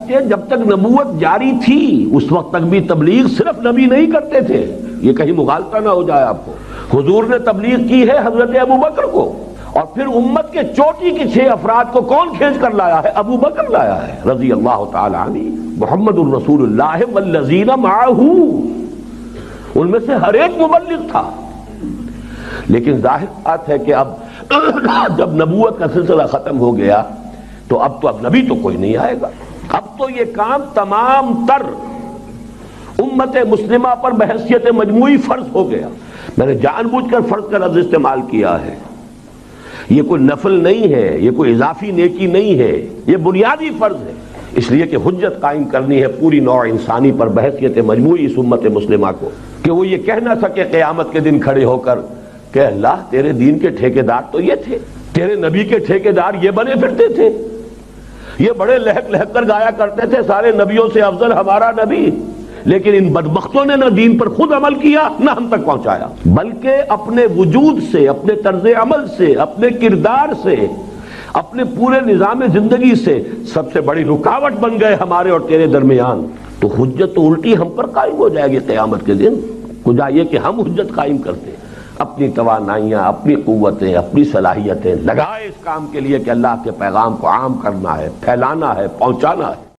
کہ جب تک نبوت جاری تھی اس وقت تک بھی تبلیغ صرف نبی نہیں کرتے تھے، یہ کہیں مغالطہ نہ ہو جائے آپ کو۔ حضور نے تبلیغ کی ہے حضرت ابوبکر کو، اور پھر امت کے چوٹی کے 6 افراد کو کون کھینچ کر لایا ہے؟ ابوبکر لایا ہے رضی اللہ تعالی عنہ۔ محمد الرسول اللہ والذین معہ، ان میں سے ہر ایک مبلغ تھا۔ لیکن ظاہر بات ہے کہ اب جب نبوت کا سلسلہ ختم ہو گیا تو اب نبی تو کوئی نہیں آئے گا۔ اب تو یہ کام تمام تر امت مسلمہ پر بحیثیت مجموعی فرض ہو گیا۔ میں نے جان بوجھ کر فرض کا لفظ استعمال کیا ہے، یہ کوئی نفل نہیں ہے، یہ کوئی اضافی نیکی نہیں ہے، یہ بنیادی فرض ہے، اس لیے کہ حجت قائم کرنی ہے پوری نوع انسانی پر بحیثیت مجموعی اس امت مسلمہ کو، کہ وہ یہ کہہ نہ سکے قیامت کے دن کھڑے ہو کر کہ اللہ تیرے دین کے ٹھیکیدار تو یہ تھے، تیرے نبی کے ٹھیکیدار یہ بنے پھرتے تھے، یہ بڑے لہک لہک کر گایا کرتے تھے سارے نبیوں سے افضل ہمارا نبی، لیکن ان بدبختوں نے نہ دین پر خود عمل کیا نہ ہم تک پہنچایا، بلکہ اپنے وجود سے، اپنے طرز عمل سے، اپنے کردار سے، اپنے پورے نظام زندگی سے سب سے بڑی رکاوٹ بن گئے ہمارے اور تیرے درمیان۔ تو حجت تو الٹی ہم پر قائم ہو جائے گی قیامت کے دن۔ خدا یہ کہ ہم حجت قائم کرتے، اپنی توانائیاں، اپنی قوتیں، اپنی صلاحیتیں لگائے اس کام کے لیے کہ اللہ کے پیغام کو عام کرنا ہے، پھیلانا ہے، پہنچانا ہے۔